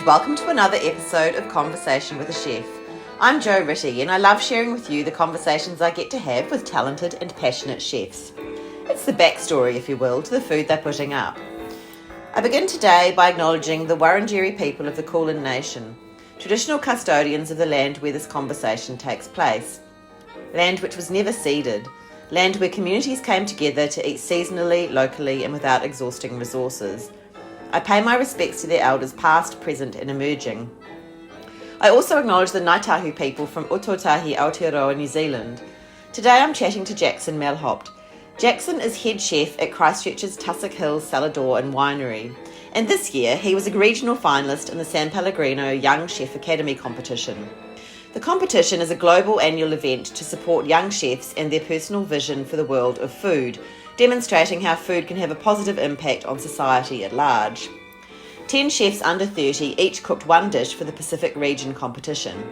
and welcome to another episode of Conversation with a Chef. I'm Jo Ritty and I love sharing with you the conversations I get to have with talented and passionate chefs. It's the backstory, if you will, to the food they're putting up. I begin today by acknowledging the Wurundjeri people of the Kulin Nation, traditional custodians of the land where this conversation takes place. Land which was never ceded, land where communities came together to eat seasonally, locally and without exhausting resources. I pay my respects to their elders past, present and emerging. I also acknowledge the Ngāi Tahu people from Ōtautahi Aotearoa, New Zealand. Today I'm chatting to Jackson Mehlhopt. Jackson is head chef at Christchurch's Tussock Hill, Cellar and Winery. And this year he was a regional finalist in the S.Pellegrino Young Chef Academy competition. The competition is a global annual event to support young chefs and their personal vision for the world of food, demonstrating how food can have a positive impact on society at large. 10 chefs under 30 each cooked one dish for the Pacific region competition.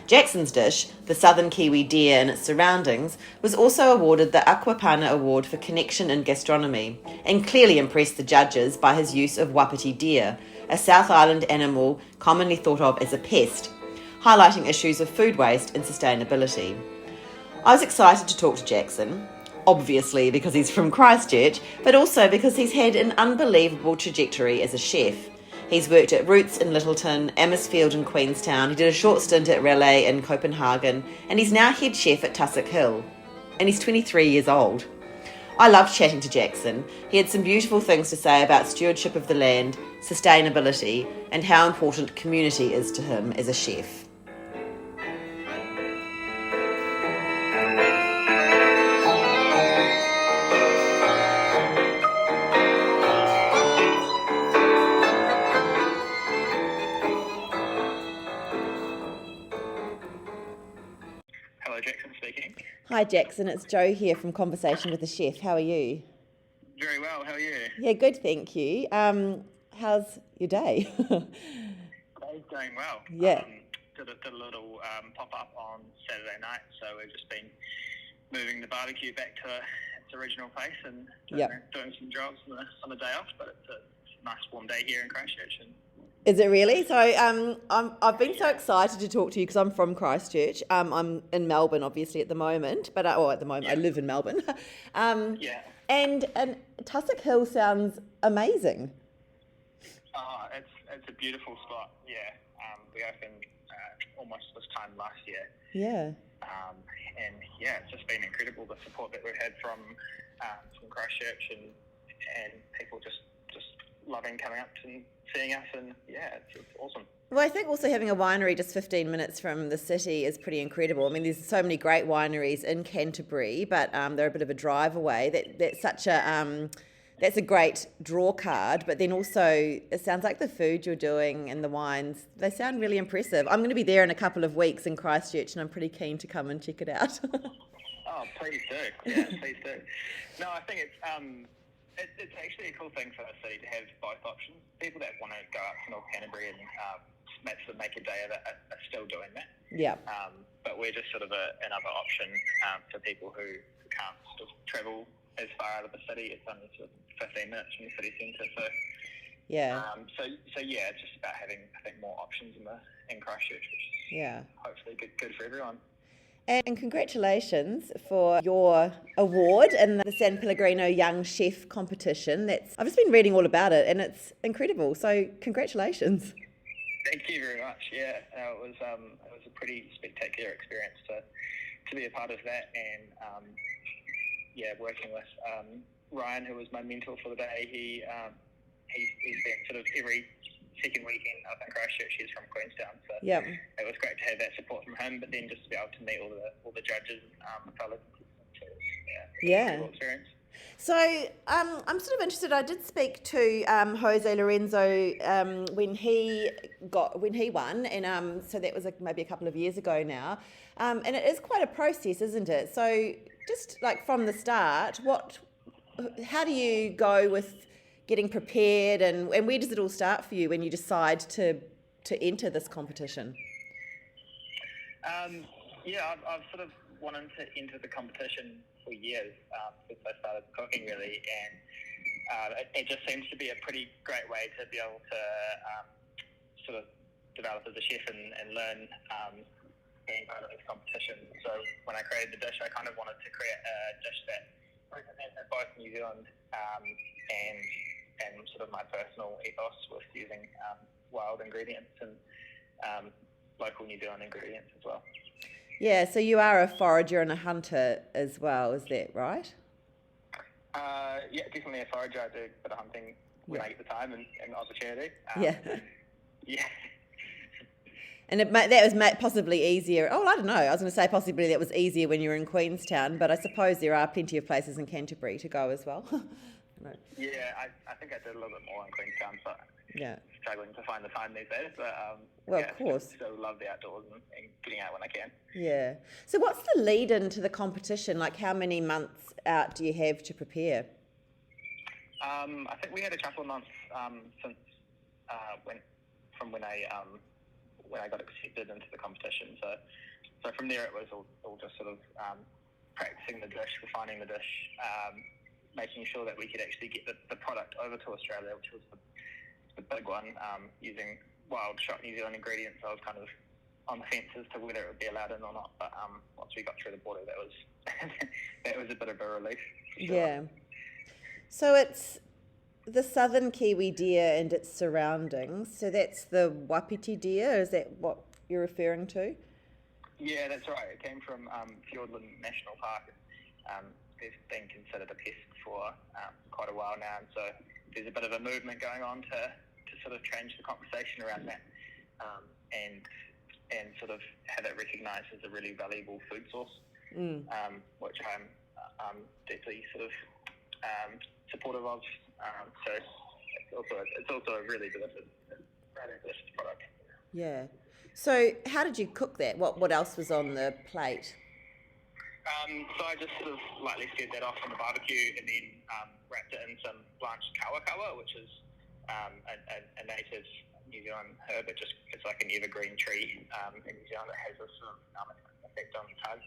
Jackson's dish, the southern Kiwi deer and its surroundings, was also awarded the Acqua Panna Award for connection in gastronomy, and clearly impressed the judges by his use of Wapiti deer, a South Island animal commonly thought of as a pest, highlighting issues of food waste and sustainability. I was excited to talk to Jackson, obviously because he's from Christchurch, but also because he's had an unbelievable trajectory as a chef. He's worked at Roots in Lyttelton, Amisfield in Queenstown, he did a short stint at Relae in Copenhagen, and he's now head chef at Tussock Hill. And he's 23 years old. I loved chatting to Jackson. He had some beautiful things to say about stewardship of the land, sustainability, and how important community is to him as a chef. Hi Jackson, it's Jo here from Conversation with a Chef. How are you? Very well, how are you? Yeah, good, thank you. How's your day? Day's going well. Yeah. Did a little pop-up on Saturday night, so we've just been moving the barbecue back to its original place and doing some jobs on the day off, but it's a nice warm day here in Christchurch. Is it really? So I've been so excited to talk to you because I'm from Christchurch. I'm in Melbourne, obviously, at the moment, but I live in Melbourne. And Tussock Hill sounds amazing. It's a beautiful spot. Yeah, we opened almost this time last year. Yeah. And yeah, it's just been incredible the support that we've had from Christchurch and people just loving coming up and seeing us, and yeah, it's awesome. Well, I think also having a winery just 15 minutes from the city is pretty incredible. I mean, there's so many great wineries in Canterbury, but they're a bit of a drive away. That's a great draw card, but then also it sounds like the food you're doing and the wines, they sound really impressive. I'm going to be there in a couple of weeks in Christchurch, and I'm pretty keen to come and check it out. Oh, please do. Yeah, please do. No, I think it's actually a cool thing for the city to have both options. People that want to go up to North Canterbury and make a day of it are still doing that. Yeah. But we're just sort of another option for people who can't sort of travel as far out of the city. It's only sort of 15 minutes from the city centre. So yeah. So yeah, it's just about having, I think, more options in Christchurch, which is hopefully good for everyone. And congratulations for your award in the S.Pellegrino Young Chef competition. I've just been reading all about it and it's incredible. So congratulations. Thank you very much. Yeah, it was a pretty spectacular experience to be a part of that, and working with Ryan, who was my mentor for the day. He's been sort of every second weekend up in Christchurch. He's from Queenstown, so it was great to have that support from him. But then just to be able to meet all the judges, fellas, cool experience. So I'm sort of interested. I did speak to Jose Lorenzo when he won, and so that was maybe a couple of years ago now. And it is quite a process, isn't it? So just like from the start, how do you go with getting prepared, and where does it all start for you when you decide to enter this competition? I've sort of wanted to enter the competition for years since I started cooking, really, and it just seems to be a pretty great way to be able to sort of develop as a chef and learn being part of this competition. So when I created the dish, I kind of wanted to create a dish that represented both New Zealand and sort of my personal ethos with using wild ingredients and local New Zealand ingredients as well. Yeah, so you are a forager and a hunter as well, is that right? Yeah, definitely a forager. I do a bit of hunting when I get the time and opportunity. Yeah. Yeah. And that was possibly easier. Oh, I don't know. I was going to say possibly that was easier when you were in Queenstown, but I suppose there are plenty of places in Canterbury to go as well. Yeah, I think I did a little bit more in Queenstown, but struggling to find the time these days. But of course. Still love the outdoors and getting out when I can. Yeah. So what's the lead into the competition? Like, how many months out do you have to prepare? I think we had a couple of months since when I got accepted into the competition. So from there it was all just sort of practicing the dish, refining the dish, making sure that we could actually get the product over to Australia, which was the big one, using wild shot New Zealand ingredients. I was kind of on the fence as to whether it would be allowed in or not, but once we got through the border, that was that was a bit of a relief. Sure. Yeah. So it's the southern Kiwi deer and its surroundings. So that's the Wapiti deer. Is that what you're referring to? Yeah, that's right. It came from Fiordland National Park. They've been considered a pest for quite a while now, and so there's a bit of a movement going on to sort of change the conversation around that, and sort of have it recognised as a really valuable food source, which I'm deeply sort of supportive of. So it's also a really delicious product. Yeah. So how did you cook that? What else was on the plate? So I just sort of lightly seared that off on the barbecue and then wrapped it in some blanched kawa, which is a native New Zealand herb. It's like an evergreen tree in New Zealand that has a sort of effect on the tongue.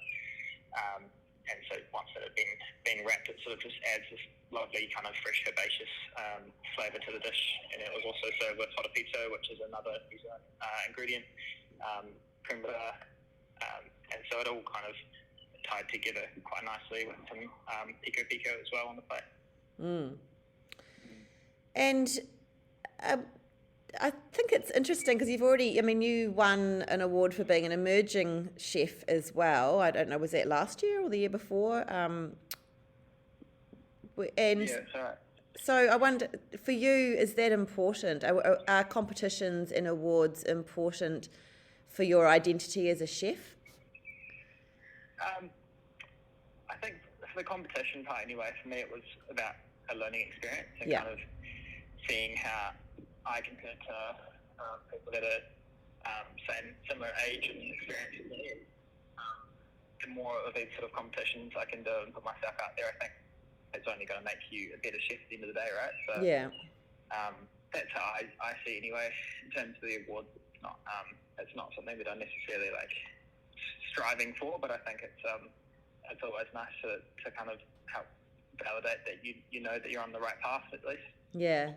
And so once it had been wrapped, it sort of just adds this lovely kind of fresh herbaceous flavour to the dish. And it was also served with hotapito, which is another New Zealand ingredient, primrose, and so it all kind of tied together quite nicely with some pico as well on the plate. And I think it's interesting because you won an award for being an emerging chef as well. I don't know, was that last year or the year before? And yeah, that's right. So I wonder, for you, is that important? Are competitions and awards important for your identity as a chef? I think for the competition part anyway, for me it was about a learning experience and kind of seeing how I compared to people that are similar age and experience as me. The more of these sort of competitions I can do and put myself out there, I think it's only going to make you a better chef at the end of the day, right? So that's how I see it anyway. In terms of the awards, it's not something that I'm necessarily like striving for, but I think it's always nice to kind of help validate that you know that you're on the right path at least. Yeah.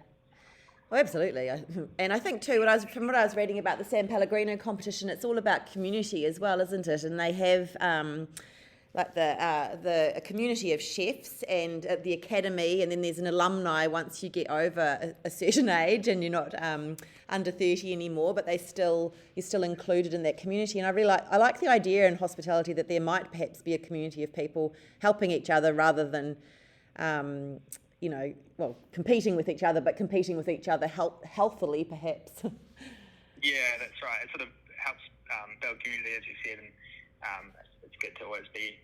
Well, absolutely. And I think too, from what I was reading about the S.Pellegrino competition, it's all about community as well, isn't it? And they have a community of chefs and the academy, and then there's an alumni once you get over a certain age and you're not under 30 anymore, but you're still included in that community. And I like the idea in hospitality that there might perhaps be a community of people helping each other rather than competing with each other, but competing with each other healthily, perhaps. Yeah, that's right. It sort of helps build community, as you said, and it's good to always be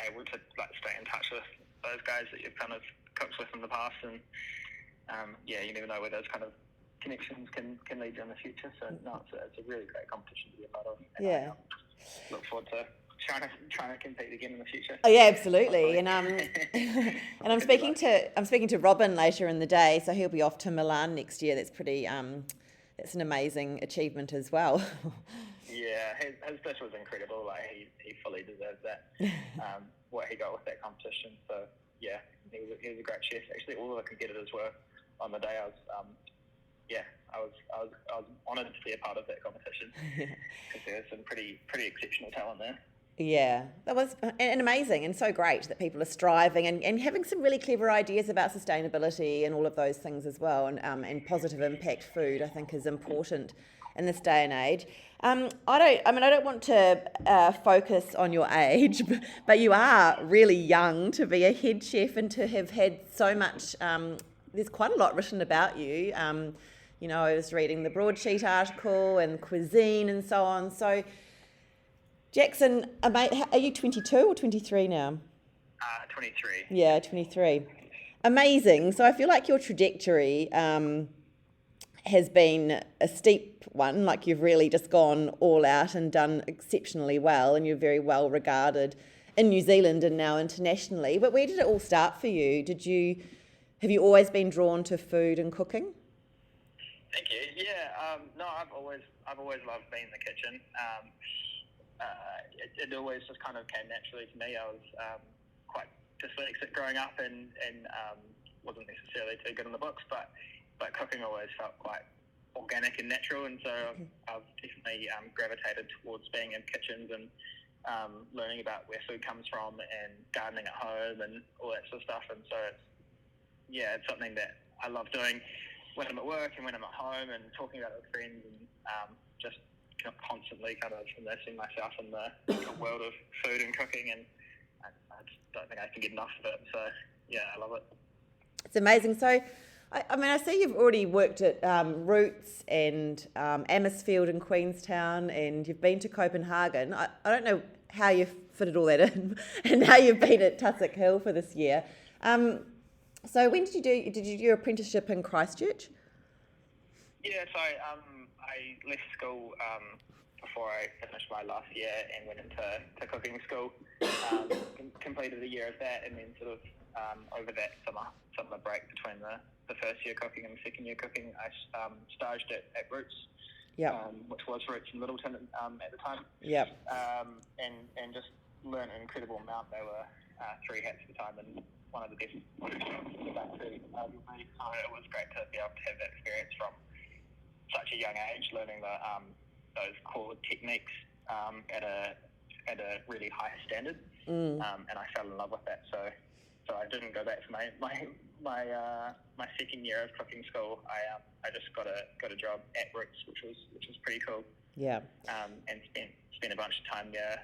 able to stay in touch with those guys that you've kind of cooked with in the past, and you never know where those kind of connections can lead you in the future. So no, it's a really great competition to be a part of. And I look forward to trying to compete again in the future. Oh yeah, absolutely. And and I'm speaking to Robin later in the day, so he'll be off to Milan next year. That's pretty that's an amazing achievement as well. Yeah, his dish was incredible. Like he fully deserves that. What he got with that competition. So yeah, he was a great chef. Actually, all of the competitors were on the day. I was yeah, I was honoured to be a part of that competition because there was some pretty exceptional talent there. Yeah, that was and amazing and so great that people are striving and having some really clever ideas about sustainability and all of those things as well, and positive impact food I think is important in this day and age. I don't want to focus on your age, but you are really young to be a head chef and to have had so much. There's quite a lot written about you. I was reading the broadsheet article and cuisine and so on. So. Jackson, are you 22 or 23 now? 23. Yeah, 23. Amazing. So I feel like your trajectory has been a steep one, like you've really just gone all out and done exceptionally well, and you're very well regarded in New Zealand and now internationally. But where did it all start for you? Have you always been drawn to food and cooking? Thank you. Yeah, no, I've always loved being in the kitchen. It always just kind of came naturally to me. I was quite dyslexic growing up and wasn't necessarily too good on the books, but cooking always felt quite organic and natural, and so I've definitely gravitated towards being in kitchens and learning about where food comes from and gardening at home and all that sort of stuff. And so it's something that I love doing when I'm at work and when I'm at home and talking about it with friends and just constantly kind of immersing myself in the world of food and cooking, and I just don't think I can get enough of it. So yeah, I love it. It's amazing. So I see you've already worked at Roots and Amisfield in Queenstown, and you've been to Copenhagen. I don't know how you've fitted all that in and how you've been at Tussock Hill for this year. So when did you do your apprenticeship in Christchurch? Yeah, so I left school before I finished my last year and went into cooking school. Completed a year of that, and then sort of over that summer break between the first year cooking and the second year cooking, I staged at Roots, which was Roots in Lyttelton at the time. Yep. And just learned an incredible amount. They were 3 hats at the time, and one of the best restaurants in the country, arguably. So it was great to be able to have that experience from such a young age, learning those core techniques at a really high standard, and I fell in love with that. So I didn't go back for my second year of cooking school. I just got a job at Roots, which was pretty cool. Yeah. And spent a bunch of time there,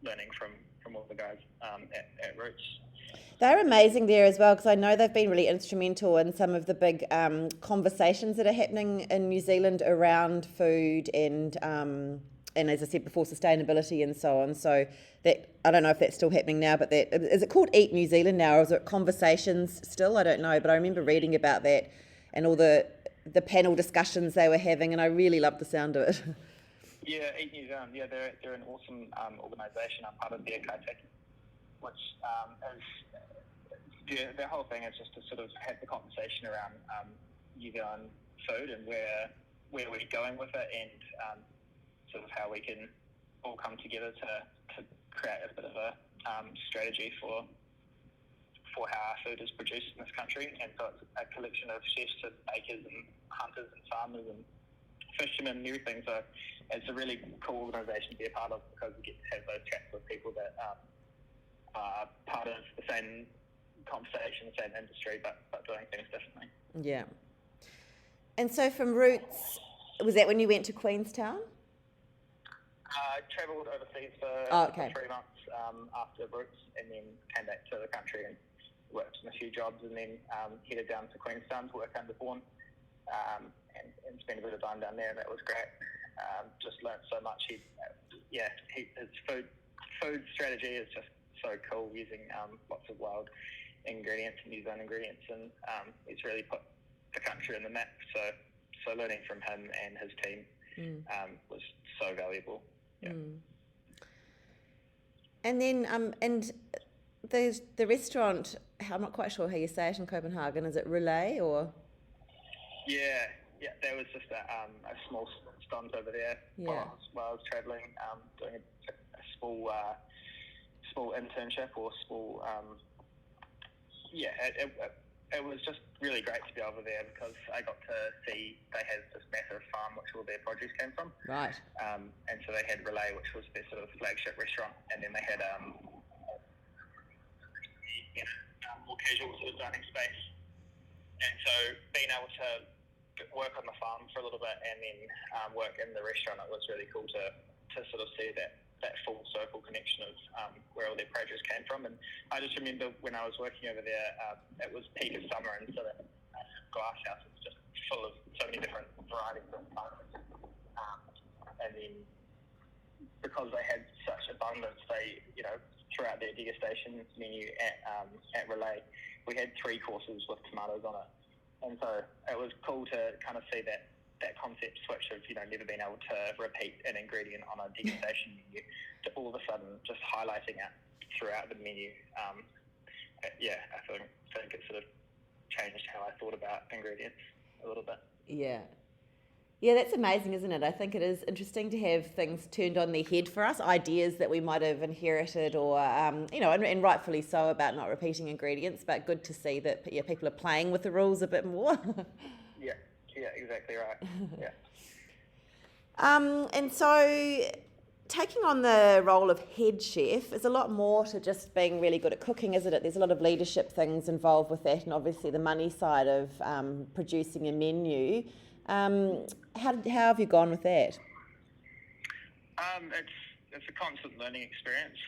learning from all the guys at Roots. They're amazing there as well, because I know they've been really instrumental in some of the big conversations that are happening in New Zealand around food and as I said before, sustainability and so on. So that, I don't know if that's still happening now, but is it called Eat New Zealand now, or is it Conversations still? I don't know, but I remember reading about that and all the panel discussions they were having, and I really loved the sound of it. Yeah, Eat New Zealand. Yeah, they're an awesome organisation. I'm part of their Copenhagen, which is their whole thing is just to sort of have the conversation around New Zealand food and where we're going with it, and sort of how we can all come together to create a bit of a strategy for how our food is produced in this country. And so it's a collection of chefs and bakers and hunters and farmers and fishermen and everything. So it's a really cool organisation to be a part of, because we get to have those chats with people that are part of the same conversation, same industry, but doing things differently. Yeah. And so from Roots, was that when you went to Queenstown? I travelled overseas for 3 months after Roots, and then came back to the country and worked in a few jobs, and then headed down to Queenstown to work under Bourne, and spent a bit of time down there, and that was great. Just learnt so much. His food strategy is just so cool, using lots of wild ingredients and New Zealand ingredients, and he's really put the country on the map. So learning from him and his team was so valuable. Yeah. And then and the restaurant, I'm not quite sure how you say it in Copenhagen. Is it Relae or? Yeah, there was just a small stunt over there while I was travelling, doing a small internship or small it was just really great to be over there because I got to see they had this massive farm which all their produce came from. Right. And so they had Relae, which was their sort of flagship restaurant, and then they had more casual sort of dining space. And so being able to work on the farm for a little bit and then work in the restaurant, it was really cool to sort of see that full circle connection of where all their produce came from. And I just remember when I was working over there, it was peak of summer, and so that glass house was just full of so many different varieties of farmers. And then because they had such abundance, they, throughout their degustation menu at Relae, we had 3 courses with tomatoes on it. And so it was cool to kind of see that concept switch of, never being able to repeat an ingredient on a degustation menu to all of a sudden just highlighting it throughout the menu. I think it sort of changed how I thought about ingredients a little bit. Yeah. Yeah, that's amazing, isn't it? I think it is interesting to have things turned on their head for us, ideas that we might have inherited or, and rightfully so about not repeating ingredients, but good to see that people are playing with the rules a bit more. Yeah, exactly right. Yeah. And so taking on the role of head chef is a lot more to just being really good at cooking, isn't it? There's a lot of leadership things involved with that, and obviously the money side of producing a menu. How have you gone with that? It's a constant learning experience.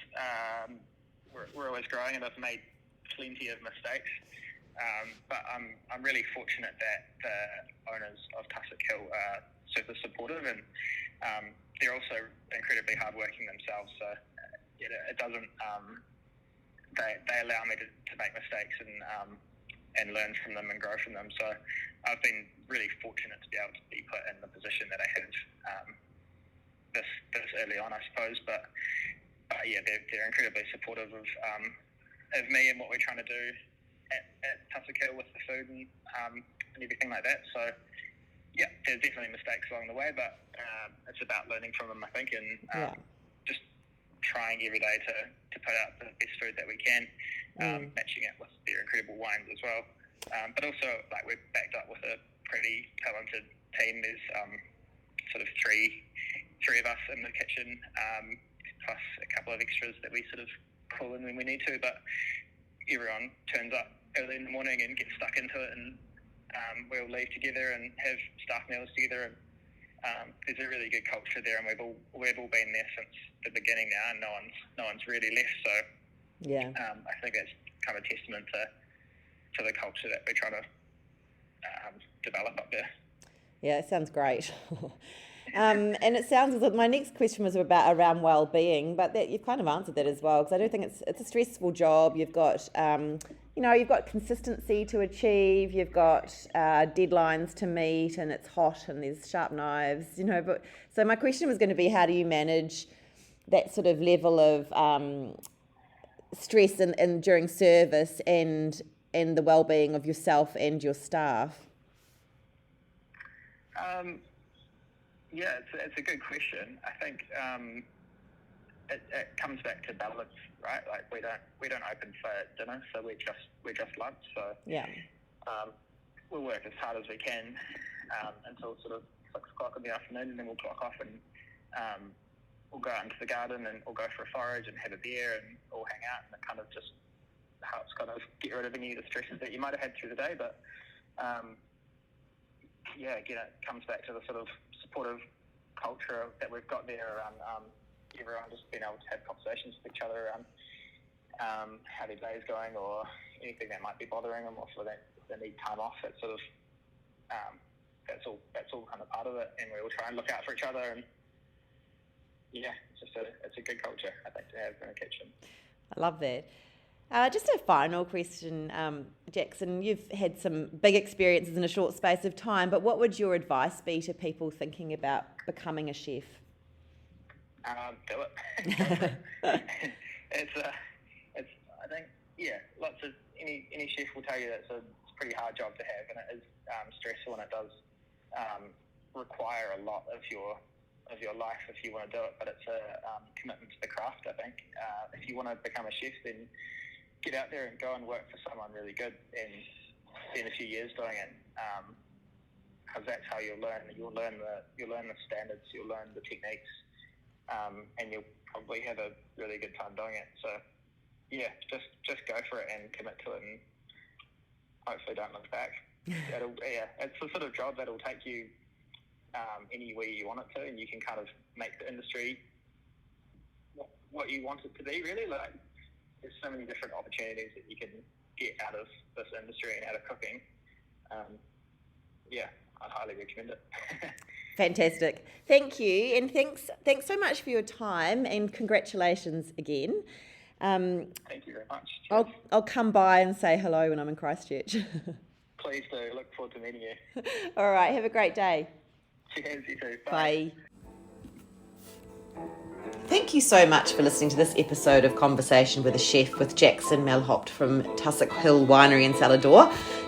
We're always growing, and I've made plenty of mistakes. But I'm really fortunate that the owners of Tussock Hill are super supportive, and they're also incredibly hardworking themselves. So it doesn't. They allow me to make mistakes and learn from them and grow from them. So I've been really fortunate to be able to be put in the position that I have this early on, I suppose. But they're incredibly supportive of me and what we're trying to do at Tussock Hill with the food and everything like that. So there's definitely mistakes along the way, but it's about learning from them, I think, and just trying every day to put out the best food that we can, matching it with their incredible wines as well. But also, we're backed up with a pretty talented team. There's sort of three of us in the kitchen, plus a couple of extras that we sort of call in when we need to. But everyone turns up early in the morning and gets stuck into it, and we'll leave together and have staff meals together. And there's a really good culture there, and we've all been there since the beginning now, and no one's really left. So I think that's kind of a testament to the culture that we're trying to develop up there. Yeah, it sounds great. And it sounds as if my next question was around well-being, but that you've kind of answered that as well, because I do think it's a stressful job. You've got you've got consistency to achieve, you've got deadlines to meet, and it's hot and there's sharp knives, But so my question was going to be, how do you manage that sort of level of stress and during service and the well-being of yourself and your staff? It's a good question. I think it comes back to balance, right? We don't open for dinner, so we're just lunch. So we'll work as hard as we can until sort of 6 o'clock in the afternoon, and then we'll clock off and we'll go out into the garden and we'll go for a forage and have a beer and all hang out, and it kind of just helps kind of get rid of any of the stresses that you might have had through the day. But again, it comes back to the sort of supportive culture that we've got there around everyone just being able to have conversations with each other around how their day's going or anything that might be bothering them, or if they need time off. It's sort of that's all kind of part of it, and we all try and look out for each other. And it's a good culture, I think, to have in a kitchen. I love that. Just a final question, Jackson. You've had some big experiences in a short space of time, but what would your advice be to people thinking about becoming a chef? Do it. I think, lots of any chef will tell you that it's a pretty hard job to have, and it is stressful, and it does require a lot of your life if you want to do it. But it's a commitment to the craft, I think. If you want to become a chef, then get out there and go and work for someone really good and spend a few years doing it, because that's how you'll learn. You'll learn the standards, you'll learn the techniques, and you'll probably have a really good time doing it. So yeah, just go for it and commit to it, and hopefully don't look back. It's the sort of job that'll take you anywhere you want it to, and you can kind of make the industry what you want it to be, really. Like, there's so many different opportunities that you can get out of this industry and out of cooking. I'd highly recommend it. Fantastic. Thank you, and thanks so much for your time, and congratulations again. Thank you very much. I'll come by and say hello when I'm in Christchurch. Please do. Look forward to meeting you. All right. Have a great day. Cheers, you too. Bye. Thank you so much for listening to this episode of Conversation with a Chef with Jackson Mehlhopt from Tussock Hill Winery in Cellar.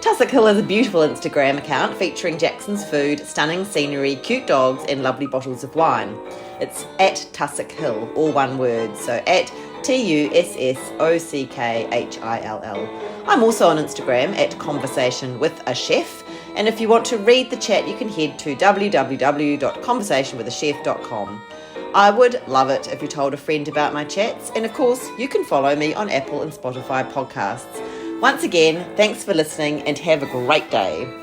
Tussock Hill has a beautiful Instagram account featuring Jackson's food, stunning scenery, cute dogs and lovely bottles of wine. It's at Tussock Hill, all one word, so at TUSSOCKHILL. I'm also on Instagram at Conversation with a Chef, and if you want to read the chat you can head to www.conversationwithachef.com. I would love it if you told a friend about my chats, and of course you can follow me on Apple and Spotify podcasts. Once again, thanks for listening and have a great day.